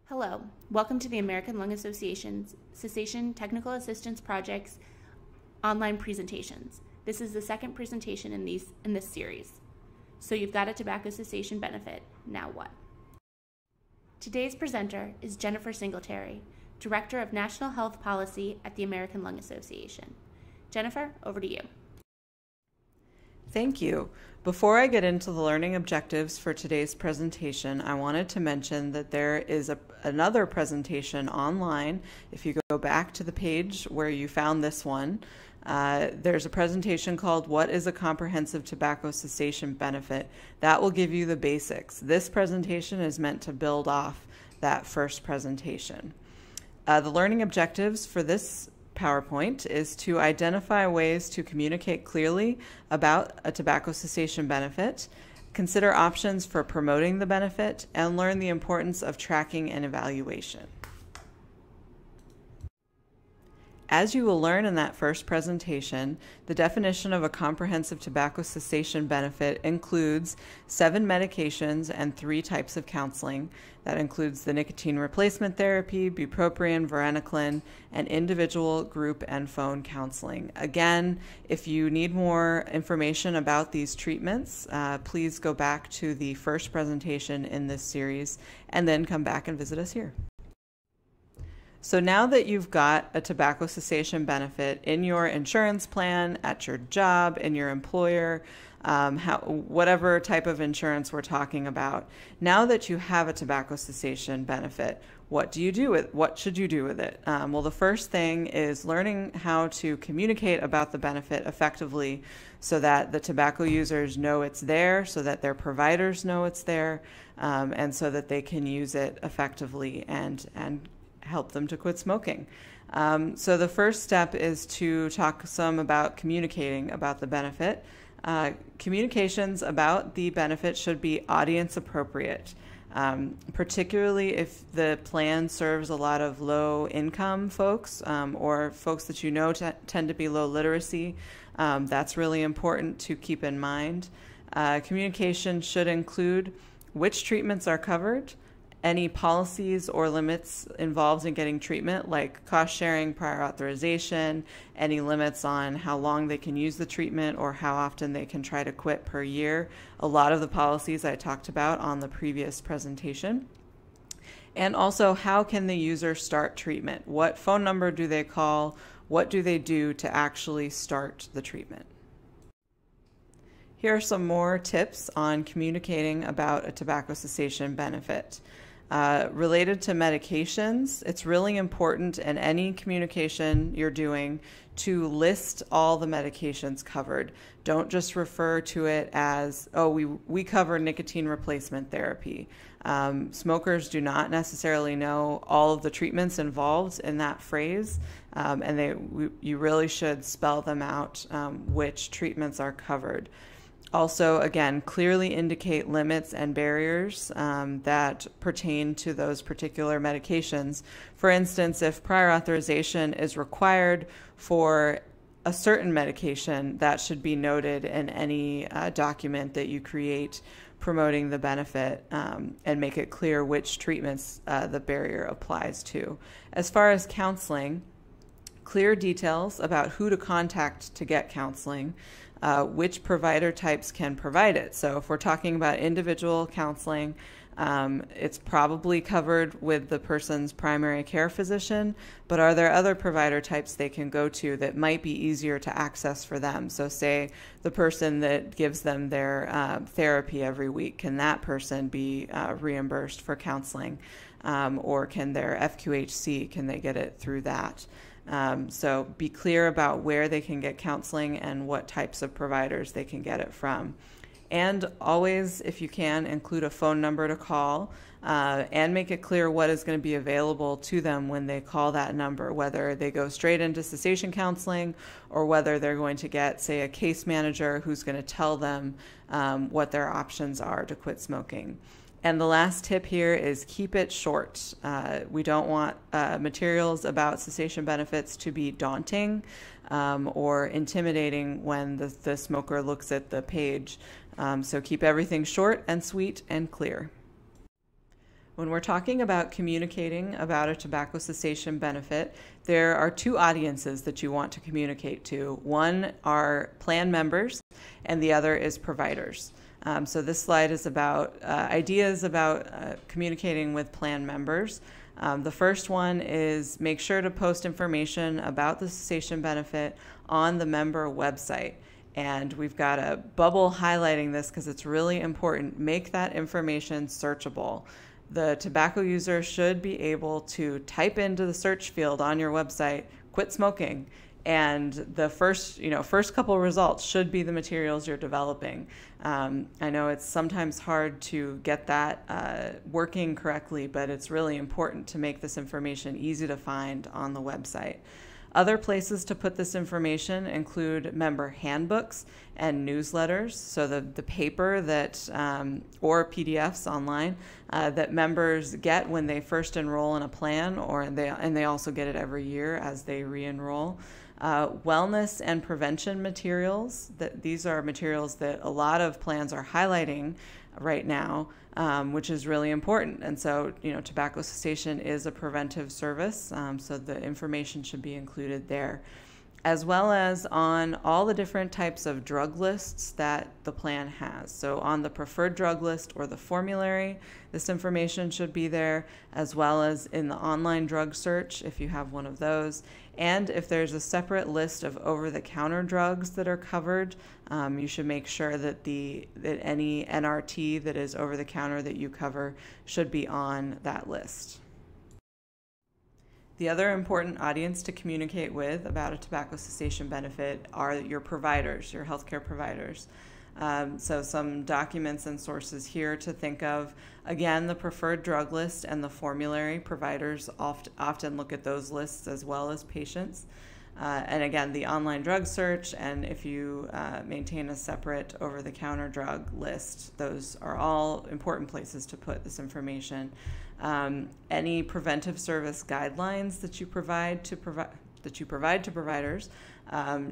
Hello, welcome to the American Lung Association's Cessation Technical Assistance Project's online presentations. This is the second presentation in this series. So you've got a tobacco cessation benefit, now what? Today's presenter is Jennifer Singletary, Director of National Health Policy at the American Lung Association. Jennifer, over to you. Thank you. Before I get into the learning objectives for today's presentation, I wanted to mention that there is another presentation online. If you go back to the page where you found this one, there's a presentation called What is a Comprehensive Tobacco Cessation Benefit? That will give you the basics. This presentation is meant to build off that first presentation. The learning objectives for this PowerPoint is to identify ways to communicate clearly about a tobacco cessation benefit, consider options for promoting the benefit, and learn the importance of tracking and evaluation. As you will learn in that first presentation, the definition of a comprehensive tobacco cessation benefit includes 7 medications and 3 types of counseling. That includes the nicotine replacement therapy, bupropion, varenicline, and individual, group, and phone counseling. Again, if you need more information about these treatments, please go back to the first presentation in this series and then come back and visit us here. So now that you've got a tobacco cessation benefit in your insurance plan, at your job, in your employer, whatever type of insurance we're talking about, now that you have a tobacco cessation benefit, what should you do with it? Well, the first thing is learning how to communicate about the benefit effectively so that the tobacco users know it's there, so that their providers know it's there, and so that they can use it effectively and help them to quit smoking. So the first step is to talk some about communicating about the benefit. Communications about the benefit should be audience appropriate, particularly if the plan serves a lot of low income folks or folks that you know tend to be low literacy. That's really important to keep in mind. Communication should include which treatments are covered, any policies or limits involved in getting treatment, like cost sharing, prior authorization, any limits on how long they can use the treatment or how often they can try to quit per year. A lot of the policies I talked about on the previous presentation. And also, how can the user start treatment? What phone number do they call? What do they do to actually start the treatment? Here are some more tips on communicating about a tobacco cessation benefit. Related to medications, it's really important in any communication you're doing to list all the medications covered. Don't just refer to it as, oh, we cover nicotine replacement therapy. Smokers do not necessarily know all of the treatments involved in that phrase, and you really should spell them out, which treatments are covered. Also, again, clearly indicate limits and barriers that pertain to those particular medications. For instance, if prior authorization is required for a certain medication, that should be noted in any document that you create promoting the benefit and make it clear which treatments the barrier applies to. As far as counseling, clear details about who to contact to get counseling, which provider types can provide it. So if we're talking about individual counseling, it's probably covered with the person's primary care physician, but are there other provider types they can go to that might be easier to access for them? So say the person that gives them their therapy every week, can that person be reimbursed for counseling? Or can their FQHC, can they get it through that? So be clear about where they can get counseling and what types of providers they can get it from. And always, if you can, include a phone number to call and make it clear what is going to be available to them when they call that number, whether they go straight into cessation counseling or whether they're going to get, say, a case manager who's going to tell them what their options are to quit smoking. And the last tip here is keep it short. We don't want materials about cessation benefits to be daunting or intimidating when the smoker looks at the page. So keep everything short and sweet and clear. When we're talking about communicating about a tobacco cessation benefit, there are two audiences that you want to communicate to. One are plan members, and the other is providers. So this slide is about ideas about communicating with plan members. The first one is make sure to post information about the cessation benefit on the member website. And we've got a bubble highlighting this because it's really important. Make that information searchable. The tobacco user should be able to type into the search field on your website, quit smoking, and the first couple results should be the materials you're developing. I know it's sometimes hard to get that working correctly, but it's really important to make this information easy to find on the website. Other places to put this information include member handbooks and newsletters, so the paper that or PDFs online that members get when they first enroll in a plan, and they also get it every year as they re-enroll. Wellness and prevention materials, these are materials that a lot of plans are highlighting right now, which is really important. And so, tobacco cessation is a preventive service, so the information should be included there, as well as on all the different types of drug lists that the plan has. So on the preferred drug list or the formulary, this information should be there, as well as in the online drug search if you have one of those. And if there's a separate list of over-the-counter drugs that are covered, you should make sure that any NRT that is over-the-counter that you cover should be on that list. The other important audience to communicate with about a tobacco cessation benefit are your providers, your healthcare providers. So some documents and sources here to think of. Again, the preferred drug list and the formulary. Providers often look at those lists as well as patients. And again, the online drug search, and if you maintain a separate over-the-counter drug list, those are all important places to put this information. Any preventive service guidelines that you provide to providers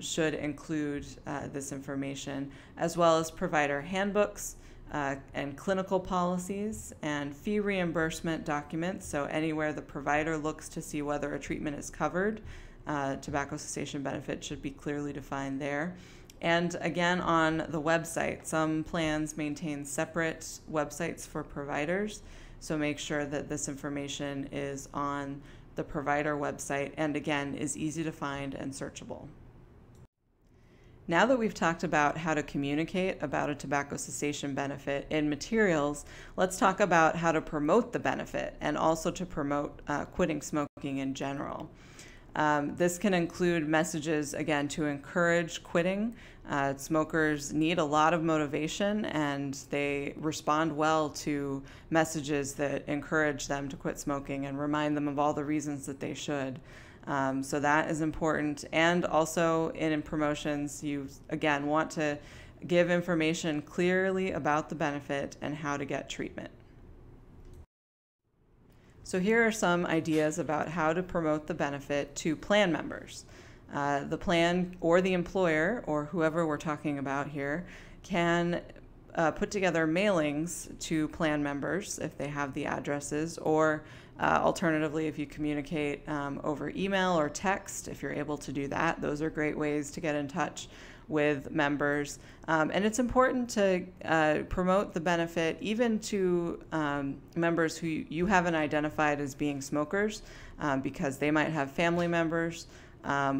should include this information, as well as provider handbooks and clinical policies and fee reimbursement documents. So anywhere the provider looks to see whether a treatment is covered, tobacco cessation benefit should be clearly defined there. And again, on the website, some plans maintain separate websites for providers, so make sure that this information is on the provider website and again is easy to find and searchable. Now that we've talked about how to communicate about a tobacco cessation benefit in materials, let's talk about how to promote the benefit and also to promote quitting smoking in general. This can include messages, again, to encourage quitting. Smokers need a lot of motivation, and they respond well to messages that encourage them to quit smoking and remind them of all the reasons that they should. So that is important. And also in promotions, you, again, want to give information clearly about the benefit and how to get treatment. So here are some ideas about how to promote the benefit to plan members. The plan or the employer, or whoever we're talking about here, can put together mailings to plan members if they have the addresses, or alternatively, if you communicate over email or text, if you're able to do that. Those are great ways to get in touch with members. And it's important to promote the benefit even to members who you haven't identified as being smokers, because they might have family members,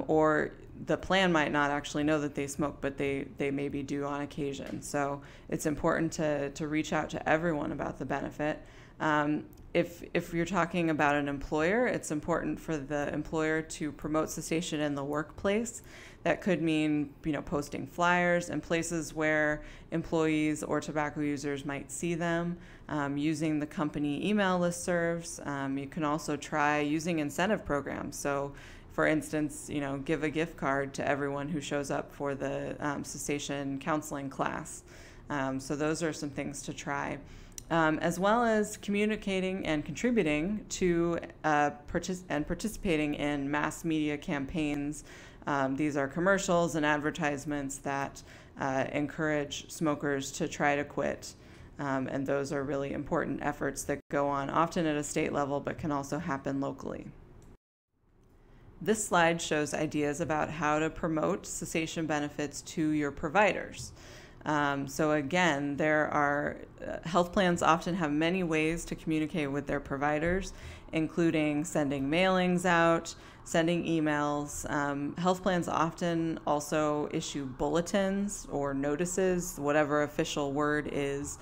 or the plan might not actually know that they smoke, but they maybe do on occasion. So it's important to reach out to everyone about the benefit. If you're talking about an employer, it's important for the employer to promote cessation in the workplace. That could mean, posting flyers in places where employees or tobacco users might see them, using the company email listservs. You can also try using incentive programs. So, for instance, give a gift card to everyone who shows up for the cessation counseling class. So those are some things to try. As well as communicating and contributing to participating in mass media campaigns. These are commercials and advertisements that encourage smokers to try to quit. And those are really important efforts that go on often at a state level, but can also happen locally. This slide shows ideas about how to promote cessation benefits to your providers. So again, there are health plans often have many ways to communicate with their providers, including sending mailings out, sending emails. Health plans often also issue bulletins or notices, whatever official word is,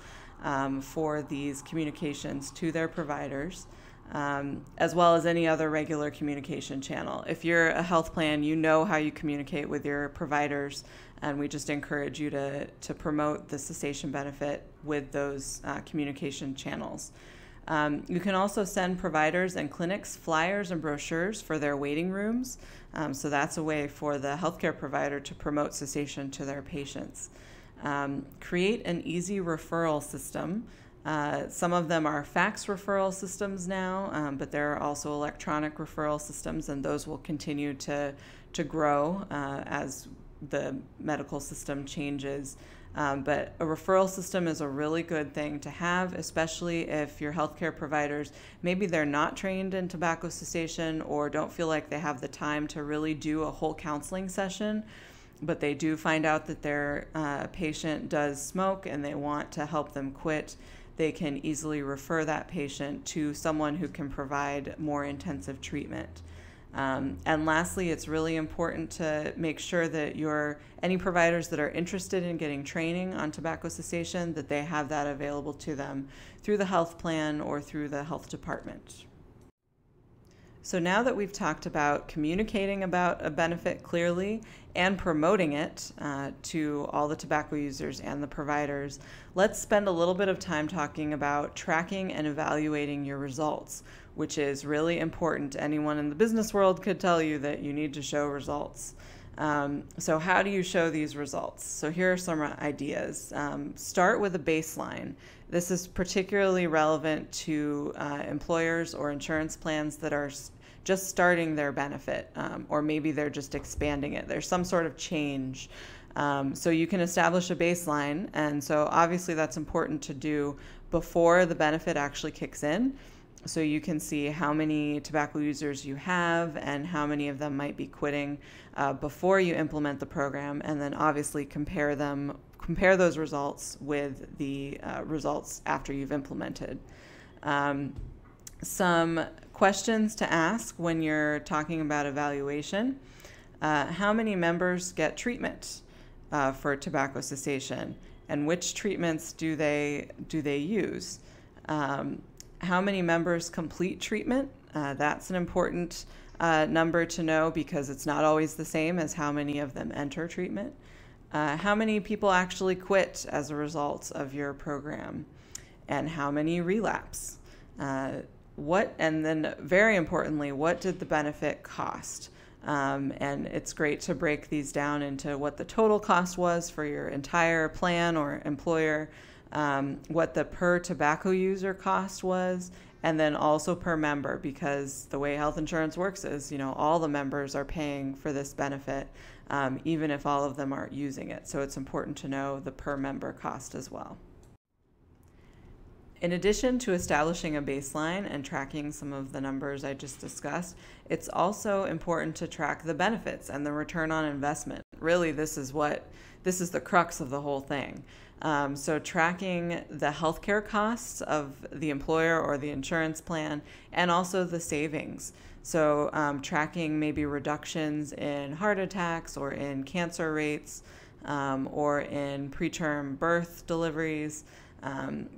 for these communications to their providers. As well as any other regular communication channel. If you're a health plan, you know how you communicate with your providers, and we just encourage you to promote the cessation benefit with those communication channels. You can also send providers and clinics flyers and brochures for their waiting rooms, so that's a way for the healthcare provider to promote cessation to their patients. Create an easy referral system. Some of them are fax referral systems now, but there are also electronic referral systems, and those will continue to grow as the medical system changes. But a referral system is a really good thing to have, especially if your healthcare providers, maybe they're not trained in tobacco cessation or don't feel like they have the time to really do a whole counseling session, but they do find out that their patient does smoke and they want to help them quit. They can easily refer that patient to someone who can provide more intensive treatment. And lastly, it's really important to make sure that any providers that are interested in getting training on tobacco cessation, that they have that available to them through the health plan or through the health department. So now that we've talked about communicating about a benefit clearly and promoting it to all the tobacco users and the providers, let's spend a little bit of time talking about tracking and evaluating your results, which is really important. Anyone in the business world could tell you that you need to show results. So how do you show these results? So here are some ideas. Start with a baseline. This is particularly relevant to employers or insurance plans that are just starting their benefit, or maybe they're just expanding it. There's some sort of change. So you can establish a baseline, and so obviously that's important to do before the benefit actually kicks in. So you can see how many tobacco users you have and how many of them might be quitting before you implement the program, and then obviously compare those results with the results after you've implemented. Some questions to ask when you're talking about evaluation. How many members get treatment for tobacco cessation, and which treatments do they use? How many members complete treatment? That's an important number to know, because it's not always the same as how many of them enter treatment. How many people actually quit as a result of your program, and how many relapse? And then very importantly, what did the benefit cost? And it's great to break these down into what the total cost was for your entire plan or employer, what the per tobacco user cost was, and then also per member, because the way health insurance works is, all the members are paying for this benefit, even if all of them aren't using it. So it's important to know the per member cost as well. In addition to establishing a baseline and tracking some of the numbers I just discussed, it's also important to track the benefits and the return on investment. Really, this is the crux of the whole thing. So tracking the healthcare costs of the employer or the insurance plan, and also the savings. So tracking maybe reductions in heart attacks or in cancer rates, or in preterm birth deliveries.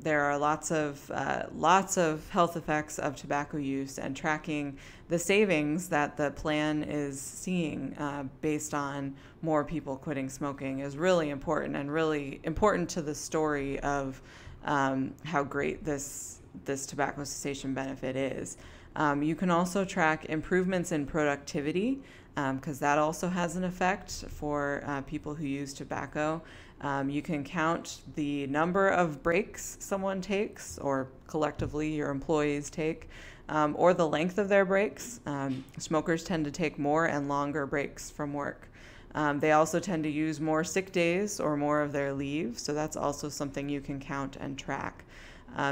There are lots of health effects of tobacco use, and tracking the savings that the plan is seeing based on more people quitting smoking is really important, and really important to the story of how great this tobacco cessation benefit is. You can also track improvements in productivity, because that also has an effect for people who use tobacco. You can count the number of breaks someone takes, or collectively your employees take, or the length of their breaks. Smokers tend to take more and longer breaks from work. They also tend to use more sick days or more of their leave, so that's also something you can count and track.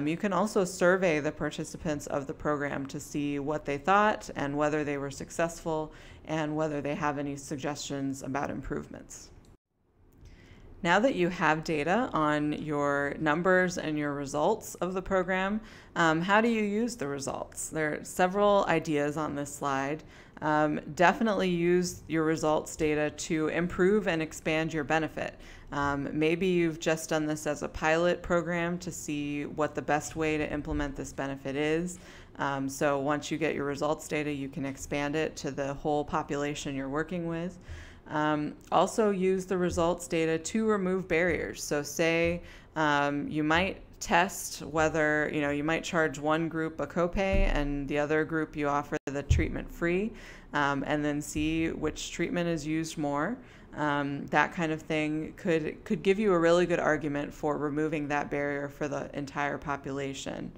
You can also survey the participants of the program to see what they thought and whether they were successful and whether they have any suggestions about improvements. Now that you have data on your numbers and your results of the program, how do you use the results? There are several ideas on this slide. Definitely use your results data to improve and expand your benefit. Maybe you've just done this as a pilot program to see what the best way to implement this benefit is. So once you get your results data, you can expand it to the whole population you're working with. Also use the results data to remove barriers. So say you might test whether, you might charge one group a copay and the other group you offer the treatment free, and then see which treatment is used more. That kind of thing could give you a really good argument for removing that barrier for the entire population.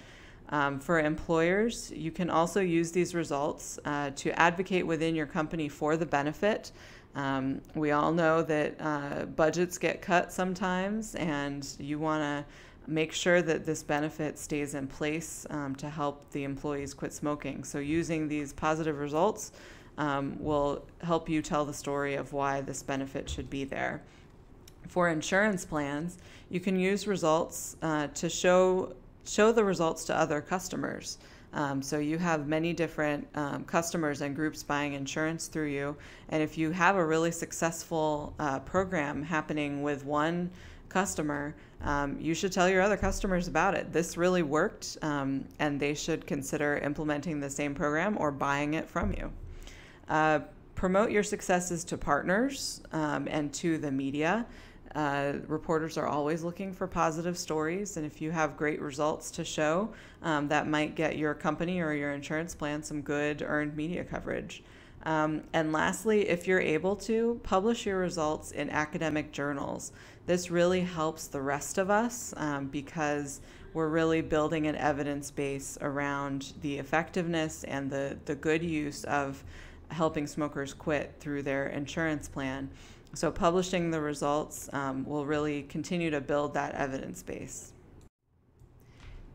For employers, you can also use these results to advocate within your company for the benefit. We all know that budgets get cut sometimes, and you want to make sure that this benefit stays in place to help the employees quit smoking. So using these positive results will help you tell the story of why this benefit should be there. For insurance plans, you can use results to show the results to other customers. So you have many different customers and groups buying insurance through you. And if you have a really successful program happening with one customer, you should tell your other customers about it. This really worked, and they should consider implementing the same program or buying it from you. Promote your successes to partners and to the media. Reporters are always looking for positive stories, and if you have great results to show, that might get your company or your insurance plan some good earned media coverage. And lastly, if you're able to, publish your results in academic journals. This really helps the rest of us because we're really building an evidence base around the effectiveness and the good use of helping smokers quit through their insurance plan. So publishing the results will really continue to build that evidence base.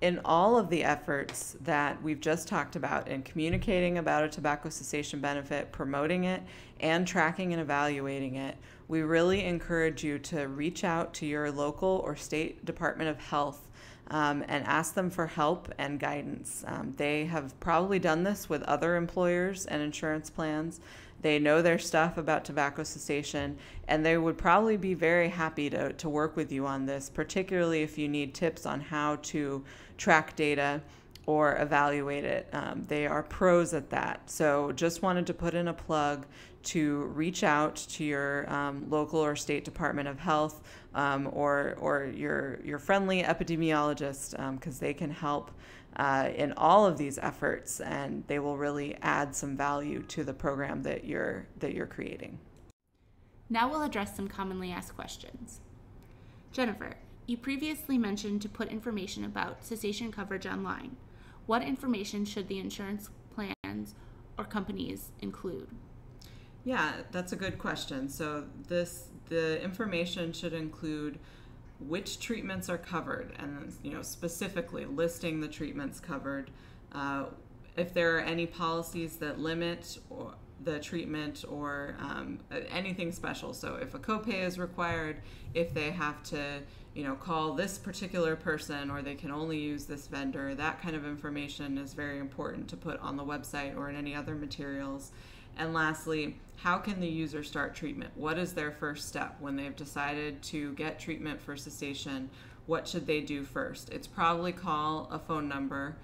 In all of the efforts that we've just talked about in communicating about a tobacco cessation benefit, promoting it, and tracking and evaluating it, we really encourage you to reach out to your local or state Department of Health and ask them for help and guidance. They have probably done this with other employers and insurance plans. They know their stuff about tobacco cessation, and they would probably be very happy to work with you on this, particularly if you need tips on how to track data or evaluate it. They are pros at that. So just wanted to put in a plug to reach out to your local or state Department of Health or your friendly epidemiologist, because they can help in all of these efforts, and they will really add some value to the program that you're creating. Now we'll address some commonly asked questions. Jennifer, you previously mentioned to put information about cessation coverage online. What information should the insurance plans or companies include? Yeah, that's a good question. So the information should include which treatments are covered, and specifically listing the treatments covered. If there are any policies that limit the treatment or anything special. So if a copay is required, if they have to call this particular person, or they can only use this vendor, that kind of information is very important to put on the website or in any other materials. And lastly, how can the user start treatment? What is their first step when they've decided to get treatment for cessation? What should they do first? It's probably call a phone number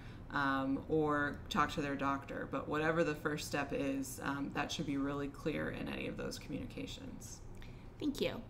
or talk to their doctor, but whatever the first step is, that should be really clear in any of those communications. Thank you.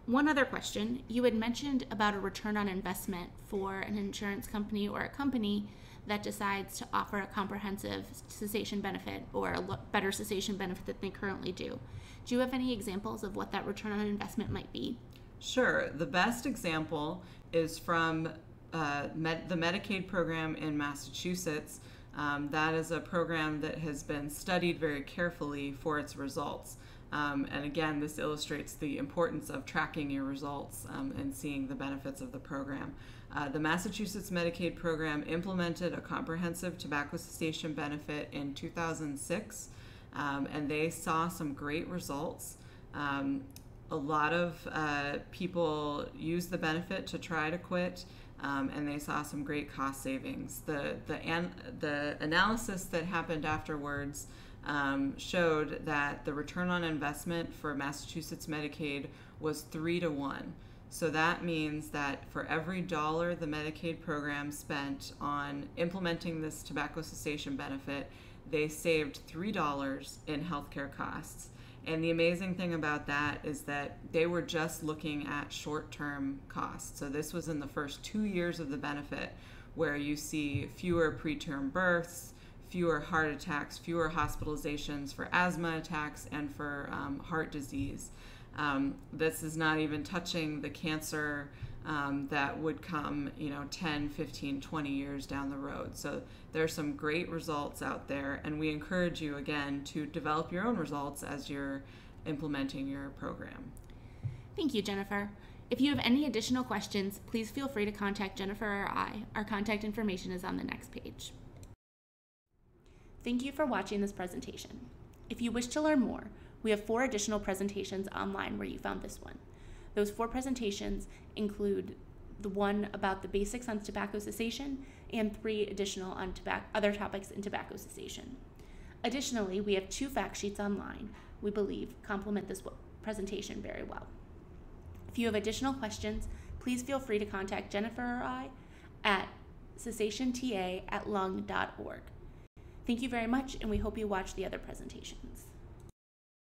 One other question. You had mentioned about a return on investment for an insurance company or a company that decides to offer a comprehensive cessation benefit or a better cessation benefit than they currently do. Do you have any examples of what that return on investment might be? Sure. The best example is from the Medicaid program in Massachusetts. That is a program that has been studied very carefully for its results. And again, this illustrates the importance of tracking your results and seeing the benefits of the program. The Massachusetts Medicaid program implemented a comprehensive tobacco cessation benefit in 2006, and they saw some great results. A lot of people used the benefit to try to quit, and they saw some great cost savings. The analysis that happened afterwards showed that the return on investment for Massachusetts Medicaid was 3 to 1. So that means that for every dollar the Medicaid program spent on implementing this tobacco cessation benefit, they saved $3 in healthcare costs. And the amazing thing about that is that they were just looking at short-term costs. So this was in the first 2 years of the benefit, where you see fewer preterm births, fewer heart attacks, fewer hospitalizations for asthma attacks and for heart disease. This is not even touching the cancer that would come 10, 15, 20 years down the road. So there's some great results out there, and we encourage you again to develop your own results as you're implementing your program. Thank you, Jennifer. If you have any additional questions, please feel free to contact Jennifer or I. Our contact information is on the next page. Thank you for watching this presentation. If you wish to learn more, we have 4 additional presentations online where you found this one. Those 4 presentations include the one about the basics on tobacco cessation and 3 additional on other topics in tobacco cessation. Additionally, we have 2 fact sheets online we believe complement this presentation very well. If you have additional questions, please feel free to contact Jennifer or I at cessationta@lung.org. Thank you very much, and we hope you watch the other presentations.